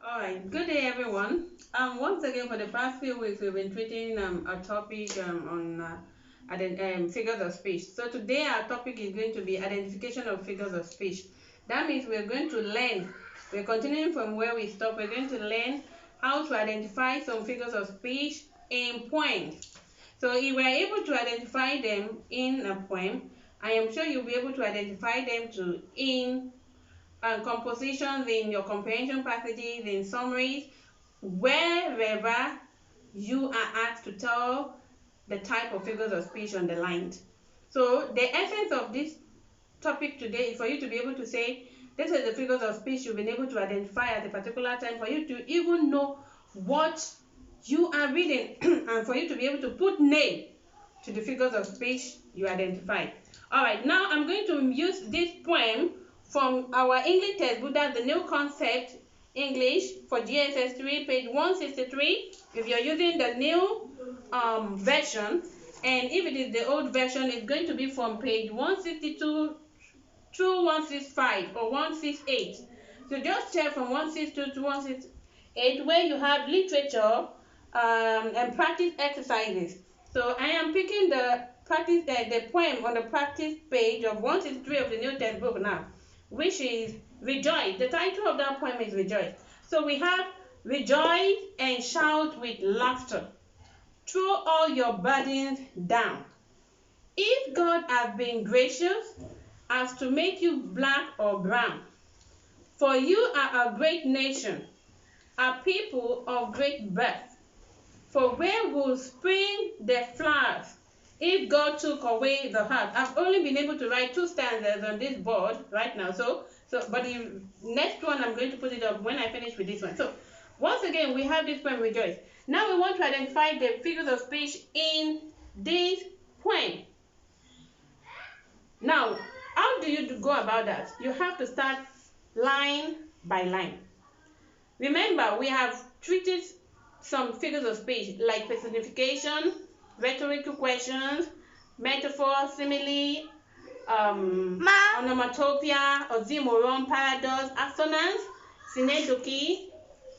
All right, good day everyone. Once again, for the past few weeks, we've been treating a topic on figures of speech. So today our topic is going to be identification of figures of speech. That means we're going to learn, we're continuing from where we stopped, we're going to learn how to identify some figures of speech in poems. So if we're able to identify them in a poem, I am sure you'll be able to identify them too in compositions, in your comprehension passages, in summaries, wherever you are asked to tell the type of figures of speech underlined. So the essence of this topic today is for you to be able to say, this is the figures of speech you've been able to identify at a particular time, for you to even know what you are reading and for you to be able to put name to the figures of speech you identify. All right, now I'm going to use this poem from our English textbook, that's the New Concept English for JSS3, page 163. If you're using the new version, and if it is the old version, it's going to be from page 162 through 165 or 168. So just check from 162 to 168 where you have literature and practice exercises. So I am picking the practice the poem on the practice page of 163 of the new textbook now, which is Rejoice. The title of that poem is Rejoice. So we have rejoice and shout with laughter. Throw all your burdens down. If God has been gracious as to make you black or brown, for you are a great nation, a people of great birth. For where will spring the flowers if God took away the heart? I've only been able to write 2 stanzas on this board right now. But the next one I'm going to put it up when I finish with this one. So once again, we have this poem, Rejoice. Now we want to identify the figures of speech in this poem. Now, how do you go about that? You have to start line by line. Remember, we have treated some figures of speech like personification, rhetorical questions, metaphor, simile, onomatopoeia, oxymoron, paradox, assonance, synecdoche,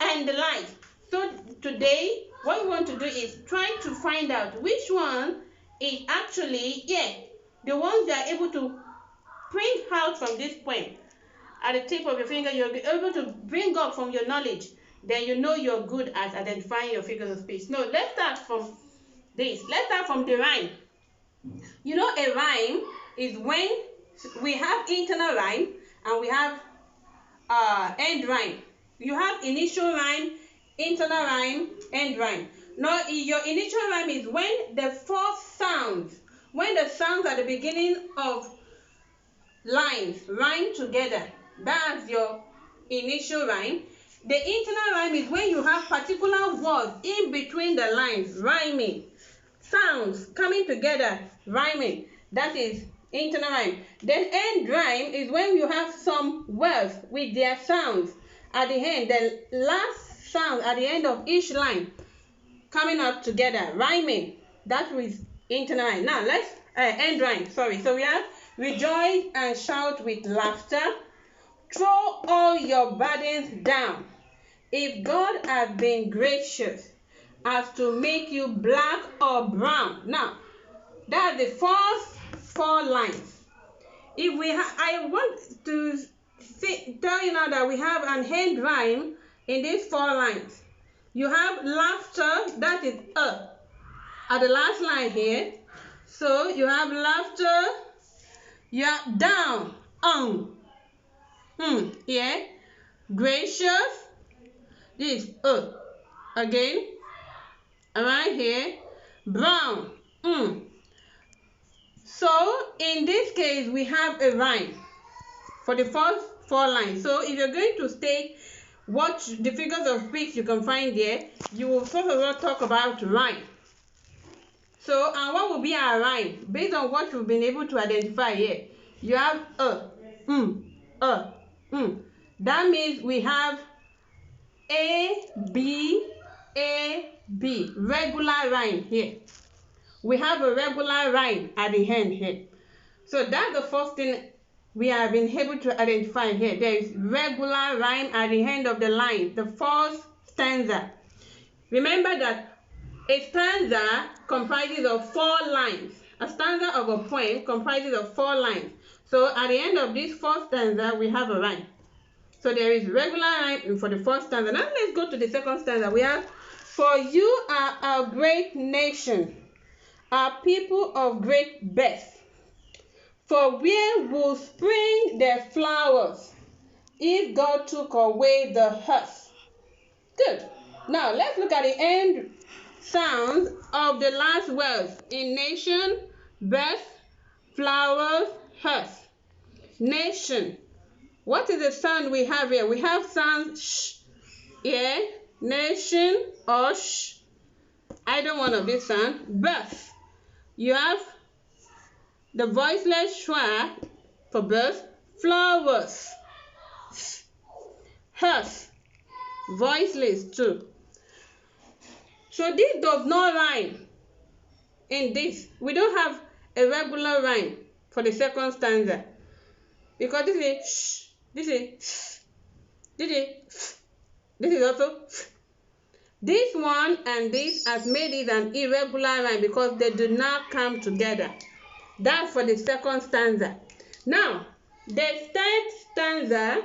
and the like. So today, what we want to do is try to find out which one is actually, the ones that are able to print out from this poem. At the tip of your finger, you'll be able to bring up from your knowledge. Then you know you're good at identifying your figures of speech. No, let's start from this. Let's start from the rhyme. You know, a rhyme is when we have internal rhyme and we have end rhyme. You have initial rhyme, internal rhyme, end rhyme. Now, your initial rhyme is when the first sounds, when the sounds at the beginning of lines rhyme together. That's your initial rhyme. The internal rhyme is when you have particular words in between the lines rhyming, sounds coming together rhyming. That is internal rhyme. Then end rhyme is when you have some words with their sounds at the end, the last sound at the end of each line coming up together rhyming. That is internal rhyme. Now let's end rhyme. Sorry. So we have rejoice and shout with laughter. Throw all your burdens down. If God has been gracious as to make you black or brown. Now, that's the first 4 lines. If we I want to tell you now that we have an end rhyme in these 4 lines. You have laughter, that is at the last line here. So you have laughter, you have down, here, gracious, this again, right here, brown, So in this case we have a rhyme for the first 4 lines. So if you're going to state what the figures of speech you can find there, you will first of all talk about rhyme. So, and what will be our rhyme based on what you've been able to identify here? You have That means we have A, B, regular rhyme here. We have a regular rhyme at the end here. So that's the first thing we have been able to identify here. There is regular rhyme at the end of the line, the first stanza. Remember that a stanza comprises of 4 lines. A stanza of a poem comprises of 4 lines. So at the end of this first stanza, we have a rhyme. So there is regular rhyme for the first stanza. Now let's go to the second stanza. We have, for you are a great nation, a people of great birth. For where will spring their flowers if God took away the hearth? Good. Now let's look at the end sounds of the last words in nation, birth, flowers, hearth. Nation. What is the sound we have here? We have sound sh here, nation or sh. Either one of these sound. Birth. You have the voiceless schwa for birth. Flowers. Hearth. Voiceless too. So this does not rhyme in this. We don't have a regular rhyme for the second stanza. Because this is sh, this is this is this is also this one and this has made it an irregular rhyme because they do not come together. That's for the second stanza. Now, the third stanza,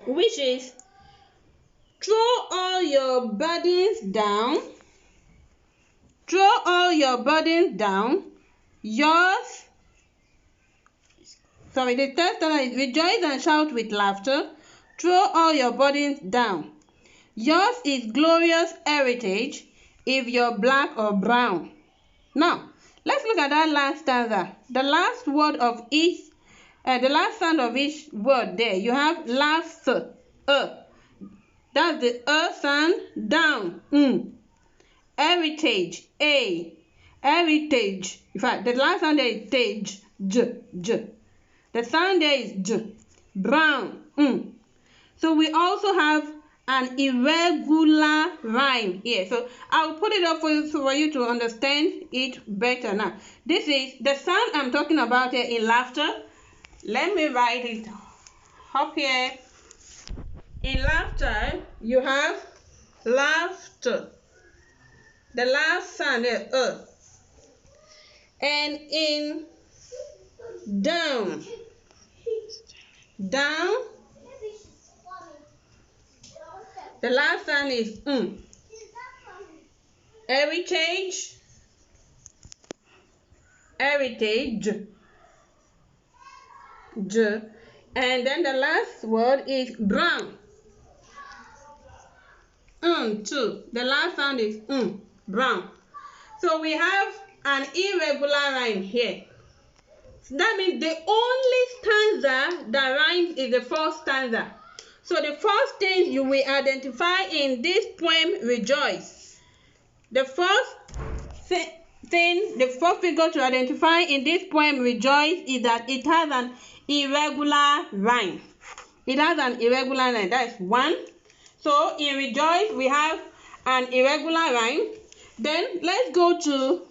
which is throw all your burdens down, the third stanza is rejoice and shout with laughter, throw all your burdens down. Yours is glorious heritage if you're black or brown. Now, let's look at that last stanza. The last word of each, the last sound of each word there. You have laughter, that's the sound, down, heritage, a, heritage. In fact, the last sound there is tage, j. The sound there is j, brown, So we also have an irregular rhyme here. So I'll put it up for you to understand it better now. This is the sound I'm talking about here in laughter. Let me write it up here. In laughter, you have laughter. The last sound there, And in down, the last sound is heritage, j, and then the last word is brown, too. The last sound is brown. So we have an irregular rhyme here. That means the only stanza that rhymes is the first stanza. So the first thing you will identify in this poem, Rejoice. The first thing, the first figure to identify in this poem, Rejoice, is that it has an irregular rhyme. That is one. So in Rejoice, we have an irregular rhyme. Then let's go to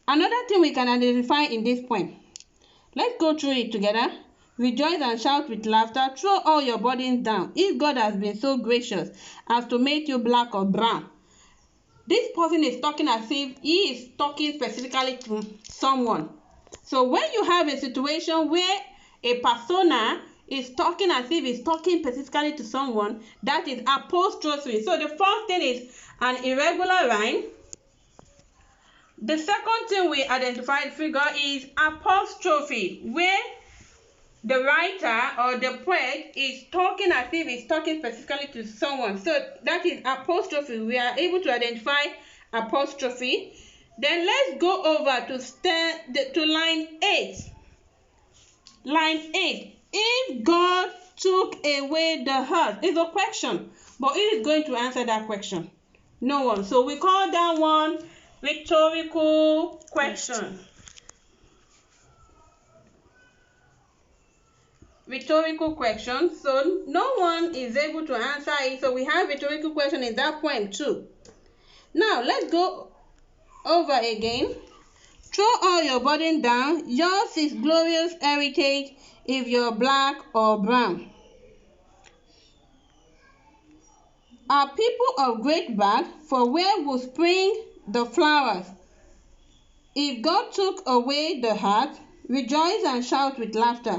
another thing we can identify in this poem. Let's go through it together. Rejoice and shout with laughter. Throw all your burdens down. If God has been so gracious as to make you black or brown. This person is talking as if he is talking specifically to someone. So when you have a situation where a persona is talking as if he's talking specifically to someone, that is apostrophe. So the first thing is an irregular rhyme. The second thing we identified figure is apostrophe, where the writer or the poet is talking as if he's talking specifically to someone. So that is apostrophe. We are able to identify apostrophe. Then let's go over to line 8. Line 8. If God took away the heart, is a question, but who is going to answer that question? No one. So we call that one rhetorical question. Rhetorical question. So no one is able to answer it. So we have rhetorical question in that poem too. Now let's go over again. Throw all your burden down. Yours is glorious heritage if you're black or brown. Our people of great bag, for where will spring the flowers? If God took away the heart, rejoice and shout with laughter.